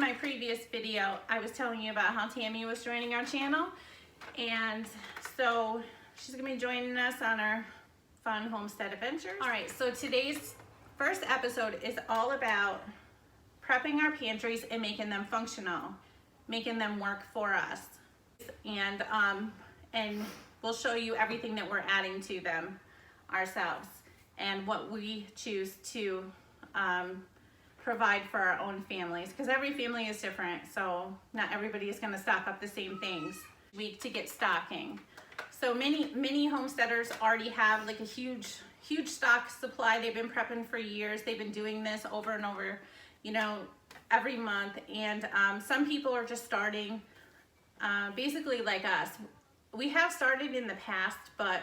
my previous video, I was telling you about how Tammy was joining our channel. And so she's gonna be joining us on our fun homestead adventures. All right, so today's first episode is all about prepping our pantries and making them functional, making them work for us. And we'll show you everything that we're adding to them ourselves and what we choose to provide for our own families, because every family is different, so not everybody is going to stock up the same things week to get stocking. So many homesteaders already have like a huge stock supply. They've been prepping for years. They've been doing this over and over, you know, every month. And some people are just starting, basically like us. We have started in the past, but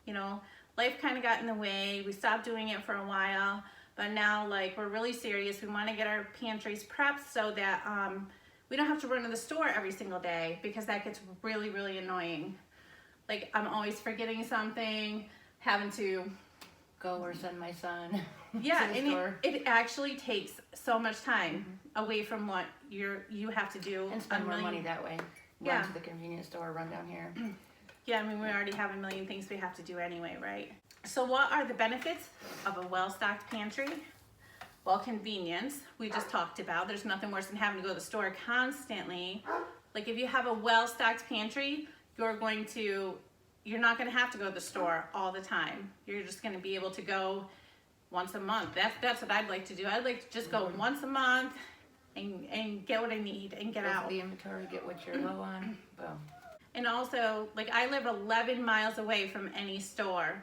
you know, life kind of got in the way. We stopped doing it for a while, but now like we're really serious. We want to get our pantries prepped so that we don't have to run to the store every single day, because that gets really annoying. Like I'm always forgetting something, having to go or send my son. Yeah, and it actually takes so much time away from what you have to do. And spend more money that way. Yeah. Run to the convenience store, run down here. Yeah, I mean, we already have a million things we have to do anyway, right? So what are the benefits of a well-stocked pantry? Well, convenience, we just talked about. There's nothing worse than having to go to the store constantly. Like if you have a well-stocked pantry, you're not gonna have to go to the store all the time. You're just gonna be able to go once a month. That's what I'd like to do. I'd like to just go once a month and get what I need and get out. The inventory, get what you're low on, boom. And also, like I live 11 miles away from any store.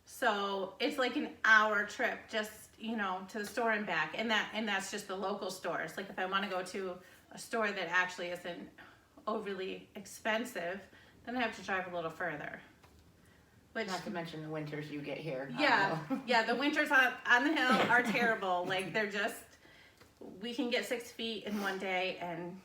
So it's like an hour trip just, you know, to the store and back. And that's just the local stores. Like if I want to go to a store that actually isn't overly expensive, then I have to drive a little further. Which, not to mention the winters you get here. Yeah, yeah, the winters on the hill are terrible. Like they're just, we can get 6 feet in one day and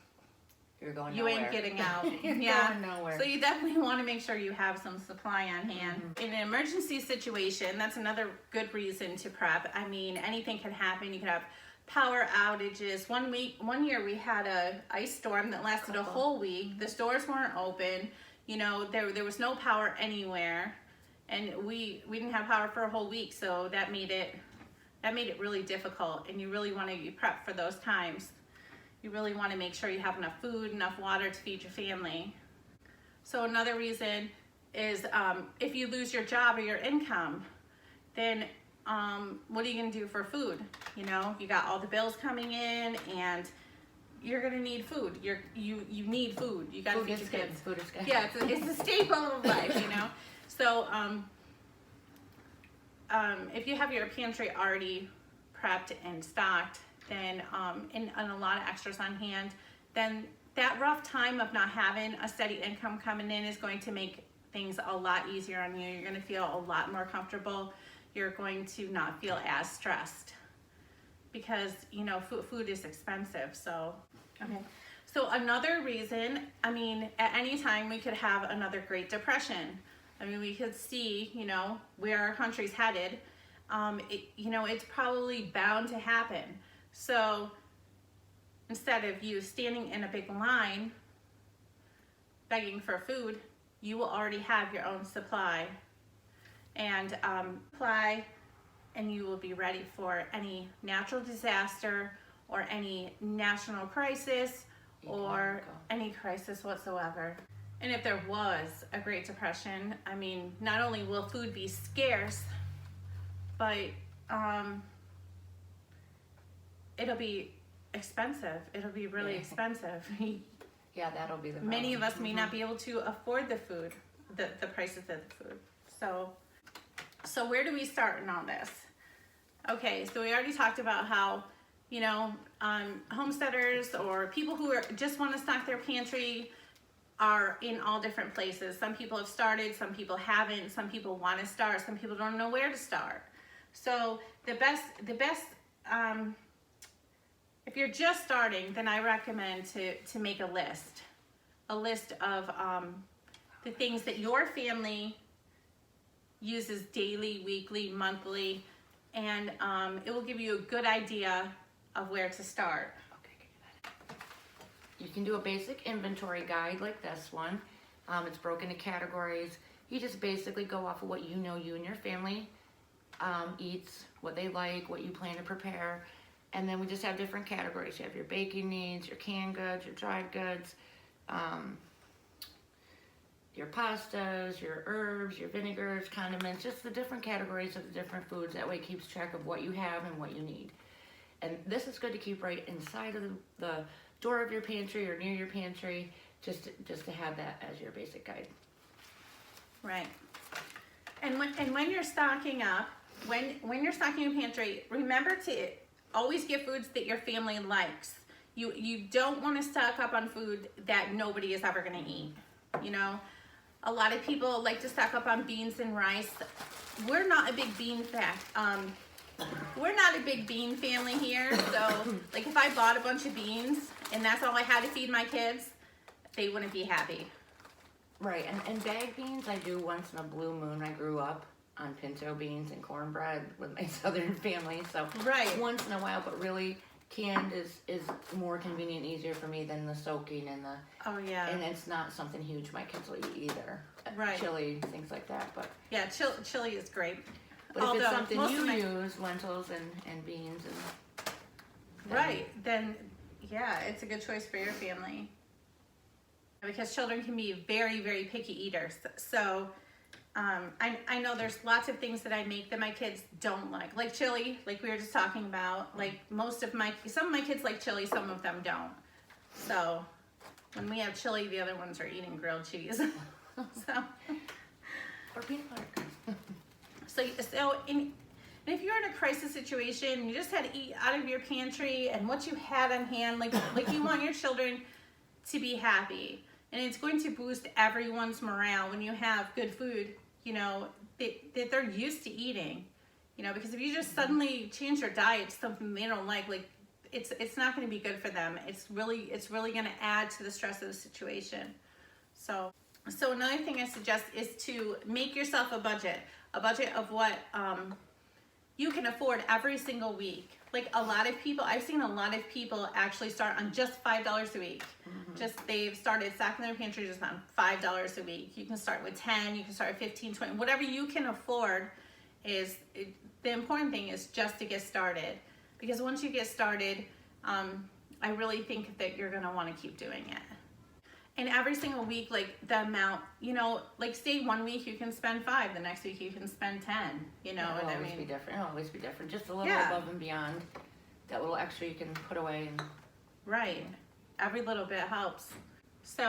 you're going you nowhere. ain't getting out. You're Yeah. going nowhere. So you definitely want to make sure you have some supply on hand. In an emergency situation, that's another good reason to prep. I mean, anything can happen. You could have power outages. One year we had a ice storm that lasted a whole week. The stores weren't open. You know, there was no power anywhere, and we didn't have power for a whole week. So that made it really difficult. And you really want to be prepped for those times. You really want to make sure you have enough food, enough water to feed your family. So another reason is if you lose your job or your income, then what are you going to do for food? You know, you got all the bills coming in, and you're going to need food. You need food. You got to feed your kids. Food is good. Yeah, it's a staple of life, you know. So if you have your pantry already prepped and stocked, then and a lot of extras on hand, then that rough time of not having a steady income coming in is going to make things a lot easier on you. You're going to feel a lot more comfortable. You're going to not feel as stressed, because you know food is expensive. So okay. So another reason, I mean, at any time we could have another Great Depression. I mean, we could see, you know, where our country's headed. You know, it's probably bound to happen. So instead of you standing in a big line begging for food, you will already have your own supply and you will be ready for any natural disaster or any national crisis or any crisis whatsoever. And if there was a Great Depression, I mean, not only will food be scarce, but it'll be expensive. It'll be really expensive. Yeah, that'll be the problem. Many of us may not be able to afford the food, the prices of the food. So where do we start in all this? Okay, so we already talked about how, you know, homesteaders or people who just want to stock their pantry are in all different places. Some people have started, some people haven't, some people want to start, some people don't know where to start. So the best if you're just starting, then I recommend to make a list of the things that your family uses daily, weekly, monthly, and it will give you a good idea of where to start. you can do a basic inventory guide like this one. It's broken into categories. You just basically go off of what you know you and your family eats, what they like, what you plan to prepare. And then we just have different categories. You have your baking needs, your canned goods, your dried goods, your pastas, your herbs, your vinegars, condiments, just the different categories of the different foods. That way it keeps track of what you have and what you need. And this is good to keep right inside of the door of your pantry or near your pantry, just to have that as your basic guide. Right. And when you're stocking up, when you're stocking your pantry, remember to always get foods that your family likes. You don't want to stock up on food that nobody is ever going to eat. You know, a lot of people like to stock up on beans and rice. We're not a big bean we're not a big bean family here. So like if I bought a bunch of beans and that's all I had to feed my kids, they wouldn't be happy. Right, and bagged beans I do once in a blue moon. I grew up on pinto beans and cornbread with my southern family, so right. Once in a while, but really canned is more convenient, easier for me than the soaking and the. Oh yeah. And it's not something huge my kids will eat either. Right. Chili, things like that, but. Yeah, chili is great. But if it's something you use, lentils and beans and. Right, then yeah, it's a good choice for your family. Because children can be very, very picky eaters. So I know there's lots of things that I make that my kids don't like chili, like we were just talking about. Like some of my kids like chili, some of them don't. So when we have chili, the other ones are eating grilled cheese. So or peanut butter. So and if you're in a crisis situation, you just had to eat out of your pantry and what you had on hand, like you want your children to be happy. And it's going to boost everyone's morale when you have good food, you know, that they're used to eating, you know, because if you just suddenly change their diet to something they don't like it's not going to be good for them. It's really going to add to the stress of the situation. So another thing I suggest is to make yourself a budget of what you can afford every single week. Like I've seen a lot of people actually start on just $5 a week. Mm-hmm. They've started stocking their pantry just on $5 a week. You can start with 10, you can start with 15, 20, whatever you can afford. The important thing is just to get started. Because once you get started, I really think that you're gonna wanna keep doing it. And every single week, like the amount, you know, like say 1 week you can spend 5, the next week you can spend 10, you know. It'll always be different. It'll always be different. Just a little above and beyond. That little extra you can put away. Right. Every little bit helps. So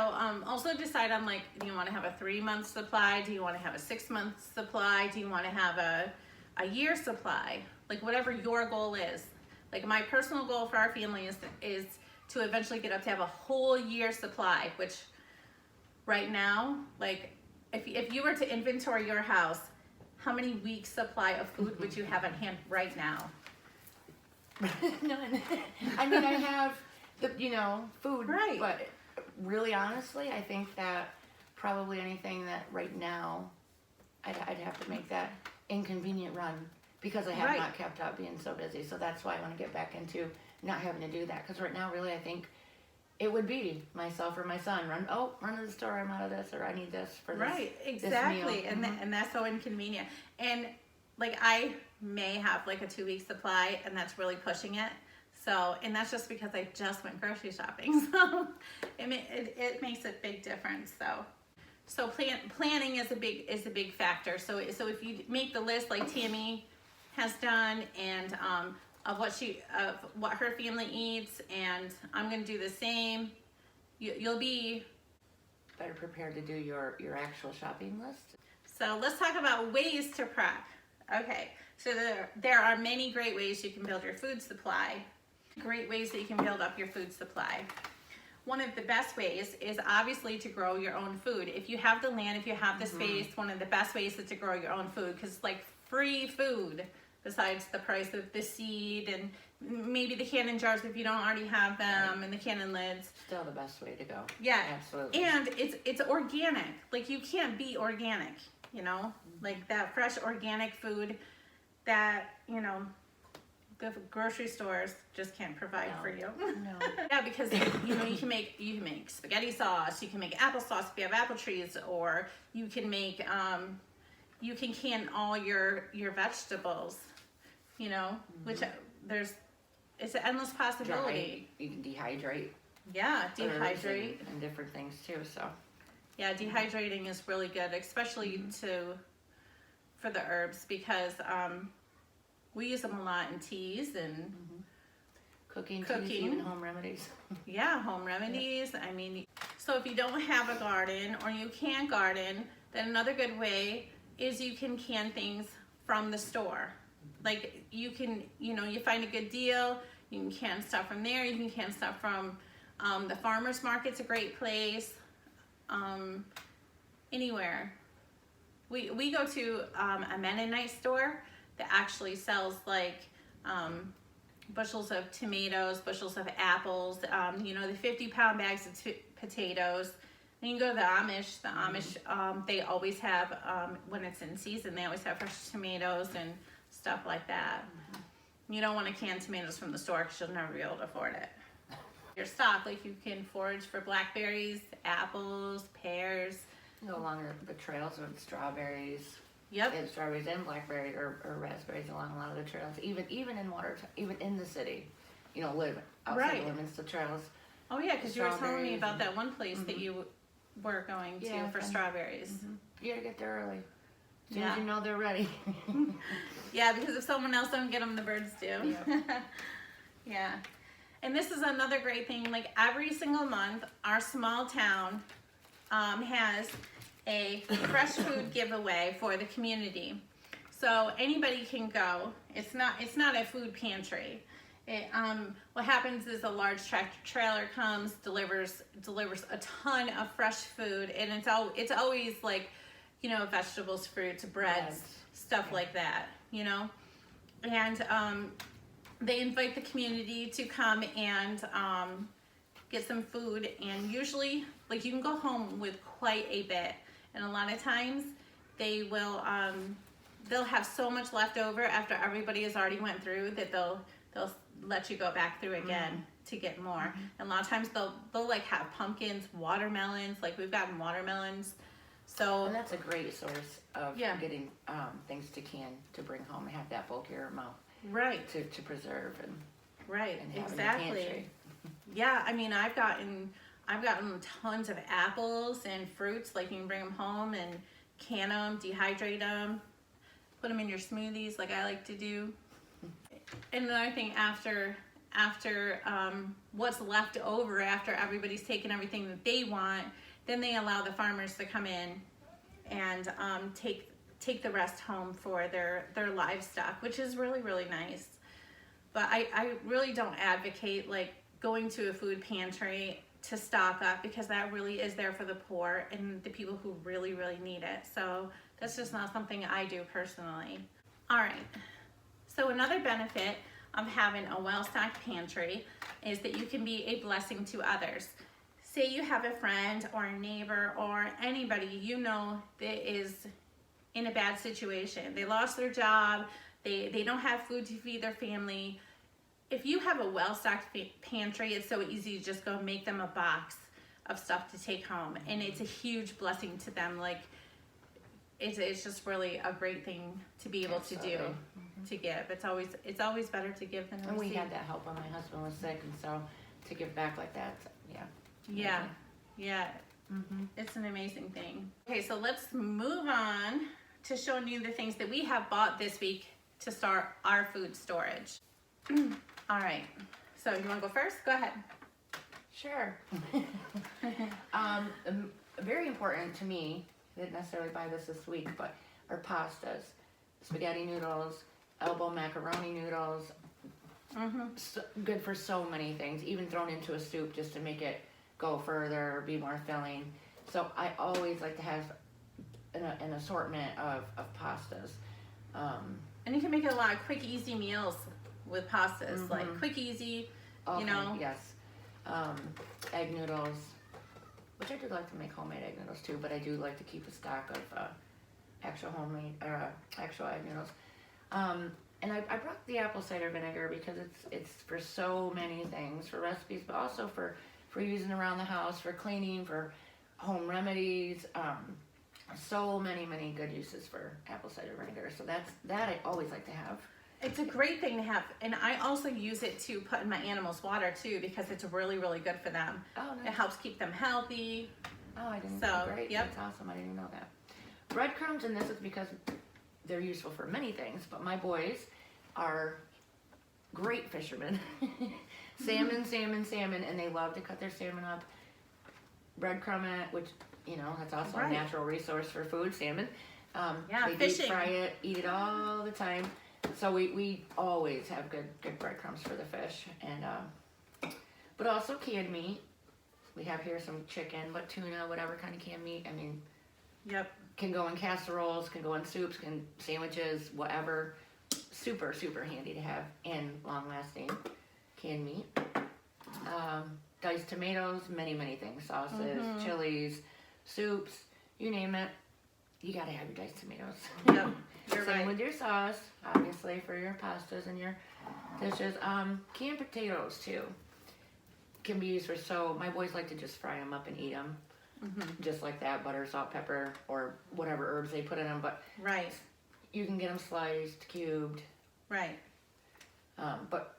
also decide on like, do you want to have a 3-month supply? Do you want to have a 6-month supply? Do you want to have a year supply? Like whatever your goal is. Like my personal goal for our family is to eventually get up to have a whole year supply, which right now, like if you were to inventory your house, how many weeks supply of food would you have on hand right now? None. I mean, I have the, food, right. But really honestly, I think that probably anything that right now, I'd have to make that inconvenient run because I have not kept up being so busy. So that's why I want to get back into not having to do that, because right now really I think it would be myself or my son run to the store, I'm out of this, or I need this for this. Right, exactly. This meal. And that's so inconvenient. And like I may have like a 2-week supply, and that's really pushing it. So, and that's just because I just went grocery shopping. So it makes a big difference. So planning is a big factor. So if you make the list like Tammy has done, and of what her family eats, and I'm going to do the same, you'll be better prepared to do your actual shopping list. So let's talk about ways to prep. Okay, so there are many great ways you can build your food supply. Great ways that you can build up your food supply. One of the best ways is obviously to grow your own food. If you have the land, if you have the space, one of the best ways is to grow your own food, because like free food, besides the price of the seed and maybe the canning jars if you don't already have them, and the canning lids. Still the best way to go. Yeah, absolutely. And it's organic. Like you can't be organic, like that fresh organic food that the grocery stores just can't provide No. for you. No. Yeah, because you can make spaghetti sauce, you can make applesauce if you have apple trees, or you can make you can can all your vegetables, which it's an endless possibility. Dry. You can dehydrate. Yeah, herbs dehydrate. and different things too. So Yeah, dehydrating is really good, especially for the herbs, because we use them a lot in teas and cooking, teas, even home remedies. yeah, home remedies. I mean, so if you don't have a garden or you can't garden, then another good way is you can can things from the store. Like you can, you find a good deal, you can can stuff from there, you can can stuff from the farmer's market's a great place. Anywhere. We go to a Mennonite store that actually sells like bushels of tomatoes, bushels of apples, the 50-pound bags of potatoes. Then you go to the Amish. The Amish, they always have, when it's in season, they always have fresh tomatoes and stuff like that. You don't want to can tomatoes from the store because you'll never be able to afford it. Your stock, like you can forage for blackberries, apples, pears. Go along the trails with strawberries. Yep. And strawberries and blackberries or raspberries along a lot of the trails. Even in the city, live outside Right. the limits of trails. Oh yeah, because you were telling me Strawberries about and- that one place that you were going to Yeah, for fun. strawberries. You gotta get there early. As soon Yeah. as you know they're ready. Yeah, because if someone else don't get them, the birds do. Yeah. And this is another great thing. Like every single month, our small town has a fresh food giveaway for the community. So anybody can go. It's not a food pantry. What happens is a large tractor trailer comes, delivers a ton of fresh food, and it's always like, vegetables, fruits, breads, stuff like that, and they invite the community to come and get some food, and usually, like, you can go home with quite a bit, and a lot of times they will they'll have so much left over after everybody has already went through that they'll let you go back through again to get more. And a lot of times they'll like have pumpkins, watermelons, like we've gotten watermelons. So And that's a great source of Yeah. getting things to can to bring home and have that bulkier amount right, to preserve and right, have in the exactly. pantry. Yeah, I mean, I've gotten tons of apples and fruits. Like you can bring them home and can them, dehydrate them, put them in your smoothies, like I like to do. And another thing, after what's left over after everybody's taken everything that they want, then they allow the farmers to come in and take the rest home for their livestock, which is really, really nice. But I really don't advocate like going to a food pantry to stock up, because that really is there for the poor and the people who really, really need it. So that's just not something I do personally. All right. So another benefit of having a well-stocked pantry is that you can be a blessing to others. Say you have a friend or a neighbor or anybody that is in a bad situation. They lost their job, they don't have food to feed their family. If you have a well-stocked pantry, it's so easy to just go make them a box of stuff to take home, and it's a huge blessing to them. Like it's just really a great thing to be able to do, to give. It's always better to give than receive. And we had that help when my husband was sick, and so to give back like that, Yeah. It's an amazing thing. Okay, so let's move on to showing you the things that we have bought this week to start our food storage. All right, so you want to go first? Go ahead. Sure. Very important to me, I didn't necessarily buy this week, but are pastas, spaghetti noodles, elbow macaroni noodles. So, good for so many things, even thrown into a soup just to make it go further, be more filling. So I always like to have an assortment of pastas. And you can make a lot of quick, easy meals with pastas, like quick, easy, Yes. Egg noodles, which I do like to make homemade egg noodles too, but I do like to keep a stock of actual homemade, actual egg noodles. And I brought the apple cider vinegar because it's for so many things, for recipes, but also for using around the house, for cleaning, for home remedies. So many good uses for apple cider vinegar. So that I always like to have. It's a great thing to have, and I also use it to put in my animals' water too because it's really good for them. Oh, nice. It helps keep them healthy. Oh, I didn't So, know. Great. yep. That's awesome. I didn't know that. Breadcrumbs, and this is because they're useful for many things, but my boys are great fishermen. Salmon, and they love to cut their salmon up, breadcrumb it, which, you know, that's also a natural resource for food, salmon. They fishing. deep fry it, eat it all the time. So we always have good breadcrumbs for the fish, and but also canned meat. We have here some chicken, but tuna, whatever kind of canned meat. I mean, Yep. can go in casseroles, can go in soups, can sandwiches, whatever. Super handy to have and long lasting canned meat. Diced tomatoes, many things, sauces, chilies, soups, you name it. You gotta have your diced tomatoes. Yep. You're Same right. with your sauce, obviously, for your pastas and your dishes. Canned potatoes too can be used for, so my boys like to just fry them up and eat them. Just like that, butter, salt, pepper, or whatever herbs they put in them. But Right. you can get them sliced, cubed. Right. But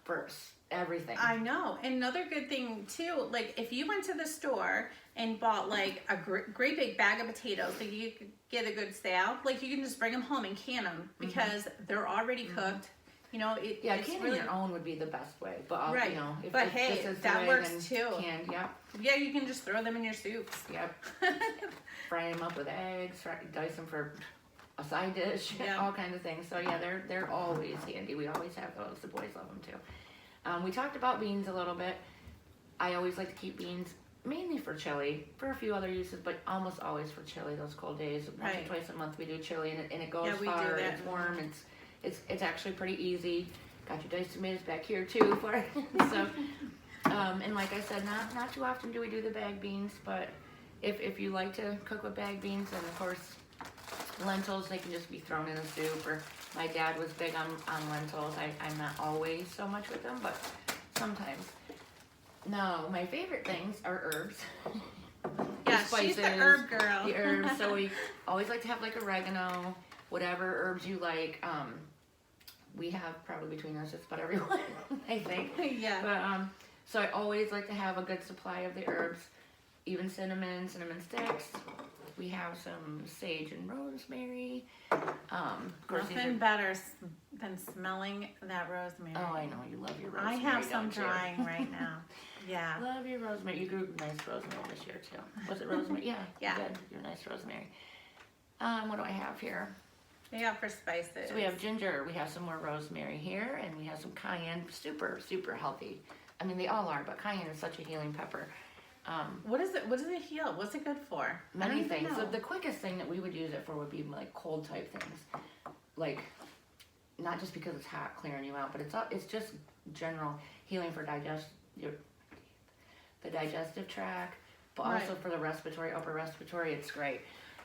for everything. I know. Another good thing too, like if you went to the store and bought like a great big bag of potatoes, like you could get a good sale, like you can just bring them home and can them because they're already cooked. You know, it's canning really, your own would be the best way. But right. you know, if But if hey, this is the that way, works then too. Canned, yep. Yeah, you can just throw them in your soups. Yep. Fry them up with eggs, dice them for a side dish, all kinds of things. So yeah, they're always handy. We always have those. The boys love them too. We talked about beans a little bit. I always like to keep beans mainly for chili, for a few other uses, but almost always for chili. Those cold days, once or twice a month we do chili, and it goes far. It's warm. It's actually pretty easy. Got your diced tomatoes back here too for it. So, and like I said, not too often do we do the bag beans, but if you like to cook with bag beans, and of course lentils, they can just be thrown in a soup. Or my dad was big on lentils. I'm not always so much with them, but sometimes. No, my favorite things are herbs. Yeah, spices, she's the herb girl. The herbs. So we always like to have like oregano, whatever herbs you like. We have probably between us just about everyone, I think. Yeah. But so I always like to have a good supply of the herbs, even cinnamon sticks. We have some sage and rosemary. Of course, Nothing better than smelling that rosemary. Oh, I know you love your rosemary. I have some don't you? drying right now. Yeah. Love your rosemary. You grew nice rosemary this year too. Was it rosemary? Yeah. Yeah. Good. Your nice rosemary. What do I have here? Yeah, for spices. So we have ginger, we have some more rosemary here, and we have some cayenne. Super healthy. I mean, they all are, but cayenne is such a healing pepper. What does it heal? What's it good for? Many things. So the quickest thing that we would use it for would be like cold type things, like not just because it's hot clearing you out, but it's just general healing for the digestive tract, but also for the upper respiratory. It's great.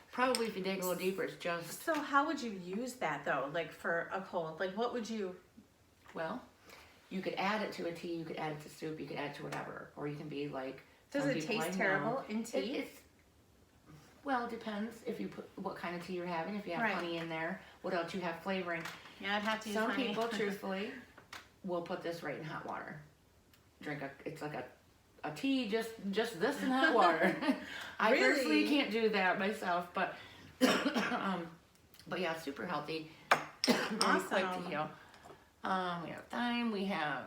Probably if you dig a little deeper, it's just... So how would you use that though, like for a cold? Like what would you... Well, you could add it to a tea, you could add it to soup, you could add it to whatever. Or you can be like... Does it taste terrible in tea? Well, it depends if you put what kind of tea you're having, if you have honey in there, what else you have flavoring. Yeah, I'd have to use Some honey. people, truthfully, will put this right in hot water. It's like a tea, just this in hot water. I personally can't do that myself, but yeah, super healthy. Really quick to heal. We have thyme. We have.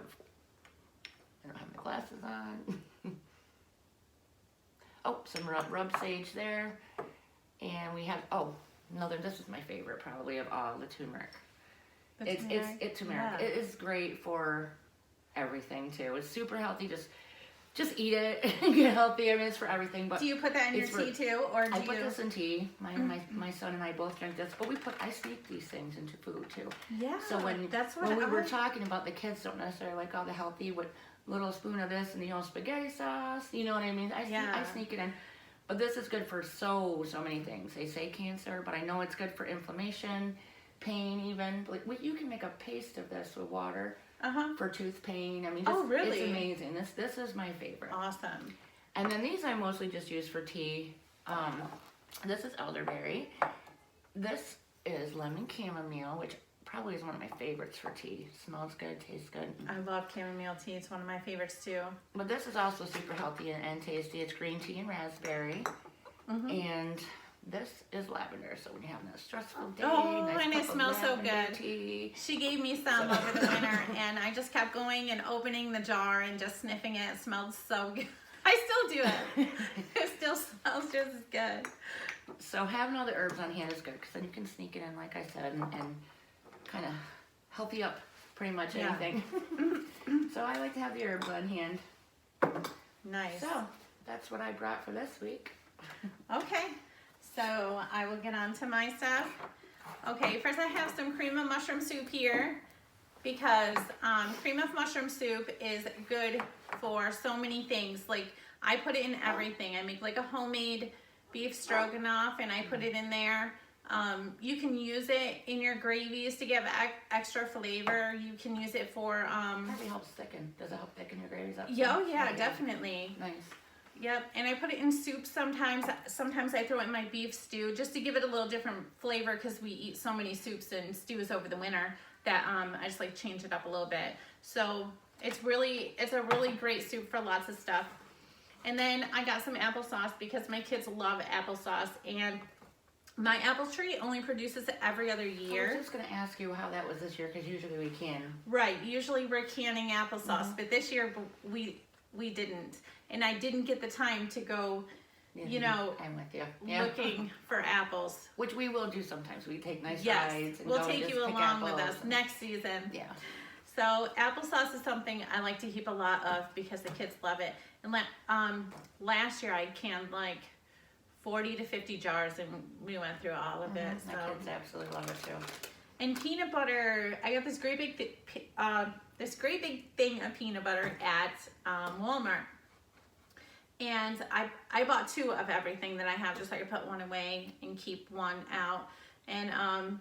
I don't have my glasses on. Oh, some rub sage there, and we have. Oh, another. This is my favorite, probably of all, the turmeric. It's turmeric. Yeah. It is great for everything too. It's super healthy. Just eat it and get healthy. I mean, it's for everything. But do you put that in your tea too, or do I put this in tea. My son and I both drink this, but I sneak these things into food too. Yeah. So when we were talking about, the kids don't necessarily like all the healthy with little spoon of this and spaghetti sauce. You know what I mean? I sneak it in. But this is good for so many things. They say cancer, but I know it's good for inflammation. pain even. Like, you can make a paste of this with water Uh-huh. for tooth pain. I mean, Oh, really? It's amazing. This is my favorite. Awesome. And then these I mostly just use for tea. This is elderberry. This is lemon chamomile, which probably is one of my favorites for tea. Smells good, tastes good. I love chamomile tea. It's one of my favorites too. But this is also super healthy and tasty. It's green tea and raspberry. And this is lavender. So when you're having a stressful day, Oh, nice and it cup of smells so lavender good. tea. She gave me some over the winter, and I just kept going and opening the jar and just sniffing it. It smelled so good. I still do it. It still smells just as good. So having all the herbs on hand is good because then you can sneak it in, like I said, and kind of healthy up pretty much Yeah. anything. So I like to have the herbs on hand. Nice. So that's what I brought for this week. Okay, so I will get on to my stuff. Okay, first I have some cream of mushroom soup here because cream of mushroom soup is good for so many things. Like, I put it in everything. I make like a homemade beef stroganoff and I put it in there. You can use it in your gravies to give extra flavor. You can use it for Probably helps thicken. Does it help thicken your gravies up? yeah, definitely. Nice. Yep, and I put it in soup sometimes. Sometimes I throw it in my beef stew just to give it a little different flavor because we eat so many soups and stews over the winter that I just like change it up a little bit. So it's a really great soup for lots of stuff. And then I got some applesauce because my kids love applesauce, and my apple tree only produces it every other year. I was just going to ask you how that was this year because usually we can. Right, usually we're canning applesauce, but this year we didn't. And I didn't get the time to go, I'm with you. Yeah. looking for apples. Which we will do sometimes. We take nice Yes, rides and we'll go and take just you pick along with apples us and- next season. Yeah. So applesauce is something I like to keep a lot of because the kids love it. And last year I canned like 40 to 50 jars and we went through all of it. My So. kids absolutely love it too. And peanut butter, I got this great big thing of peanut butter at Walmart. And I bought 2 of everything that I have just so I could put one away and keep one out. And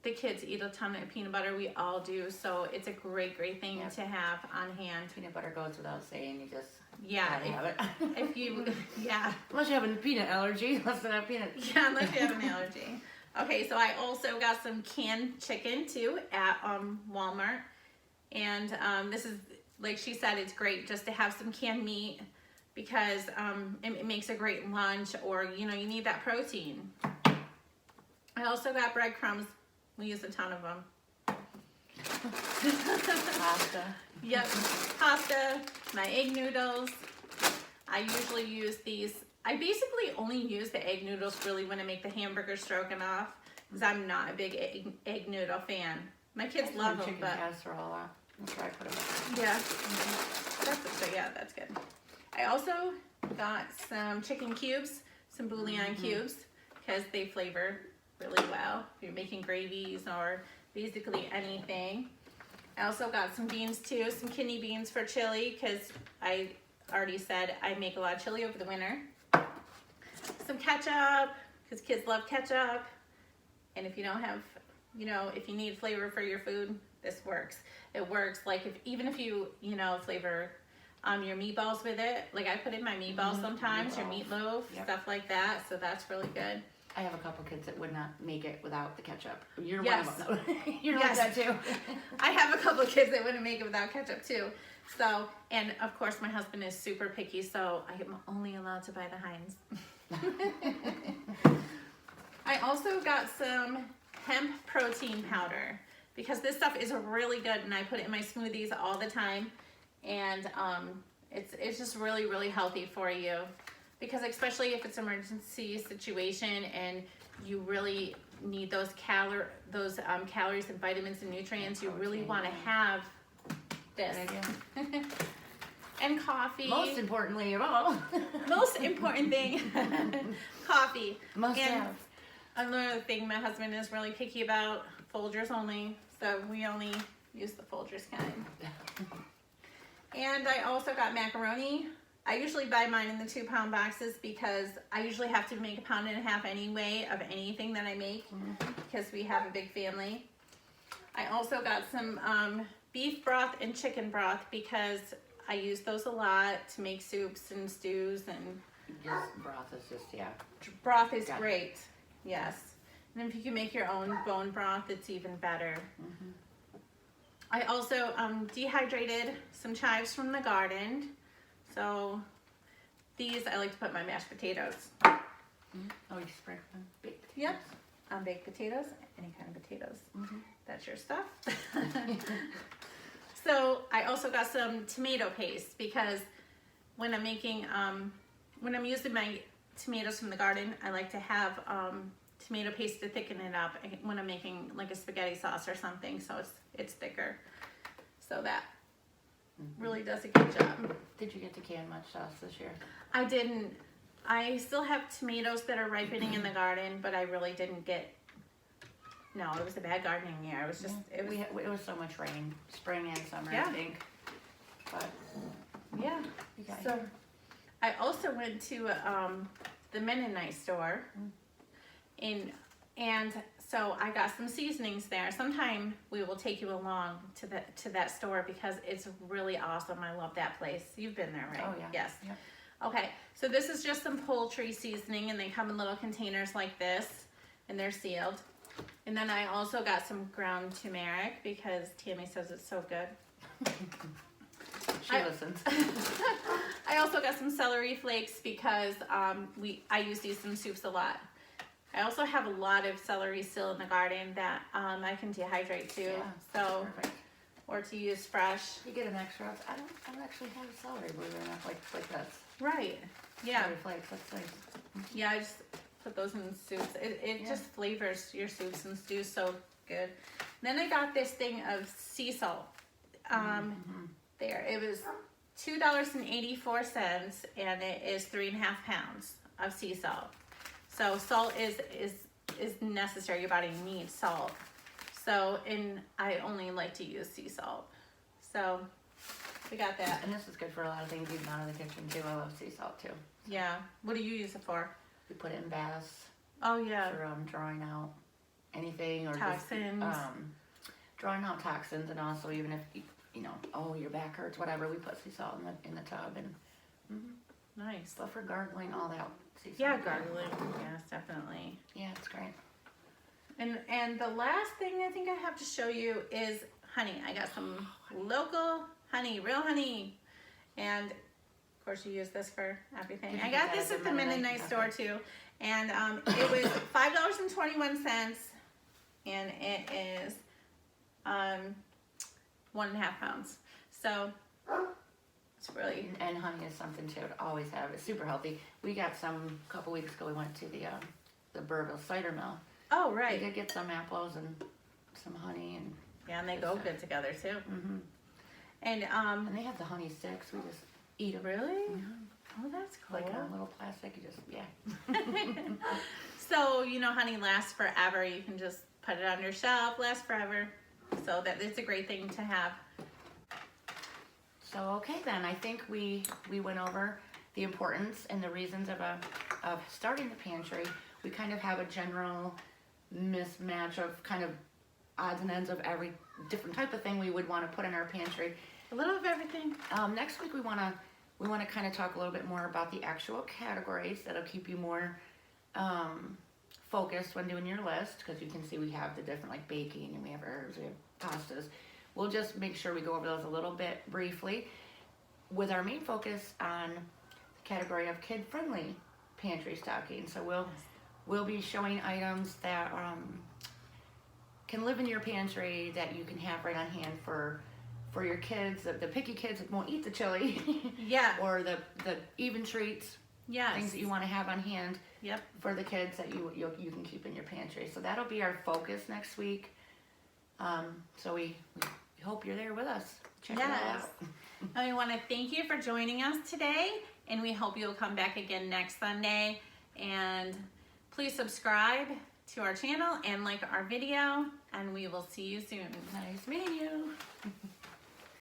the kids eat a ton of peanut butter. We all do. So it's a great thing Yep. to have on hand. Peanut butter goes without saying. You just Yeah. gotta have it. If you, yeah. Unless you have a peanut allergy, let's not have peanut. Yeah, unless you have an allergy. Okay, so I also got some canned chicken too at Walmart. And this is, like she said, it's great just to have some canned meat because it makes a great lunch, or you need that protein. I also got breadcrumbs. We use a ton of them. Pasta. Yep, pasta, my egg noodles. I usually use these. I basically only use the egg noodles really when I make the hamburger stroganoff because I'm not a big egg noodle fan. My kids love them, chicken but casserole. That's where I put them. yeah, that's good. I also got some chicken cubes, some bouillon cubes, because they flavor really well if you're making gravies or basically anything. I also got some beans too, some kidney beans for chili, because I already said I make a lot of chili over the winter. Some ketchup, because kids love ketchup. And if you don't have, if you need flavor for your food, this works. It works like even if you, flavor your meatballs with it. Like I put in my meatballs sometimes, your meatloaf, stuff like that. So that's really good. I have a couple kids that would not make it without the ketchup. You're Yes. one of them. You're Yes. like that too. I have a couple of kids that wouldn't make it without ketchup too. So, and of course my husband is super picky, so I am only allowed to buy the Heinz. I also got some hemp protein powder because this stuff is really good and I put it in my smoothies all the time. And it's just really healthy for you because especially if it's an emergency situation and you really need those calories and vitamins and nutrients, you really want to have this. And coffee. Most importantly of all. Most important thing, coffee. Must And have. another thing my husband is really picky about, Folgers only. So we only use the Folgers kind. And I also got macaroni I usually buy mine in the 2-pound boxes because I usually have to make 1.5 pounds anyway of anything that I make because we have a big family. I also got some beef broth and chicken broth because I use those a lot to make soups and stews, and Just broth is just, yeah. broth is Got it. great. Yes. And if you can make your own bone broth, it's even better. I also dehydrated some chives from the garden. So these I like to put in my mashed potatoes. Oh, you spread them baked potatoes? Yep. Baked potatoes, any kind of potatoes. That's your stuff. So I also got some tomato paste because when I'm making, when I'm using my tomatoes from the garden, I like to have tomato paste to thicken it up when I'm making like a spaghetti sauce or something, so it's thicker. So that really does a good job. Did you get to can much sauce this year? I didn't. I still have tomatoes that are ripening in the garden, but I really didn't get. No, it was a bad gardening year. It was just. It was so much rain, spring and summer, Yeah. I think. But yeah. you got So here. I also went to the Mennonite store, and so I got some seasonings there. Sometime we will take you along to that store because it's really awesome. I love that place. You've been there, right? Oh, yeah. Yes. Yep. Okay, so this is just some poultry seasoning, and they come in little containers like this, and they're sealed. And then I also got some ground turmeric because Tammy says it's so good. She listens. I also got some celery flakes because I use these in soups a lot. I also have a lot of celery still in the garden that I can dehydrate too. Yeah, So, perfect. or to use fresh. You get an extra. I don't actually have celery, believe it or not, like this. Right. Yeah. Celery flakes, that's nice. Yeah, I just put those in soups. It just flavors your soups and stews so good. Then I got this thing of sea salt. There, it was $2.84, and it is 3.5 pounds of sea salt. So salt is necessary. Your body needs salt. So, and I only like to use sea salt. So we got that. And this is good for a lot of things, even out of the kitchen too. I love sea salt too. Yeah. What do you use it for? We put it in baths Oh yeah. for drawing out anything or Toxins. just drawing out toxins, and also even if you know, oh, your back hurts, whatever, we put sea salt in the tub, and Nice. but for gargling, all that sea salt. Yeah, gargling. Yes, definitely. Yeah, it's great. And the last thing I think I have to show you is honey. I got some local honey, real honey, and of course you use this for everything. Did you I get got that this at at the the Mennonite? Mennonite store too, and it was $5.21, and it is 1.5 pounds. So it's really And honey is something to always have. It's super healthy. We got some a couple weeks ago. We went to the Burville cider mill. oh We right, did get some apples and some honey, and yeah, and they go good together too. And and they have the honey sticks. We just eat them. really, oh that's cool. Like a little plastic. You just So, you know, honey lasts forever. You can just put it on your shelf, lasts forever. So that it's a great thing to have. So okay then, I think we went over the importance and the reasons of starting the pantry. We kind of have a general mismatch of kind of odds and ends of every different type of thing we would want to put in our pantry. A little of everything. Next week we want to kind of talk a little bit more about the actual categories that'll keep you more focused when doing your list, because you can see we have the different, like baking, and we have herbs, we have pastas. We'll just make sure we go over those a little bit briefly, with our main focus on the category of kid-friendly pantry stocking. So we'll be showing items that can live in your pantry that you can have right on hand for your kids, the picky kids that won't eat the chili, Yeah. or the even treats, Yes. things that you want to have on hand Yep. for the kids that you can keep in your pantry. So that'll be our focus next week. So we hope you're there with us. Check it all Yes. out. And we want to thank you for joining us today, and we hope you'll come back again next Sunday. And please subscribe to our channel and like our video, and we will see you soon. Nice meeting you.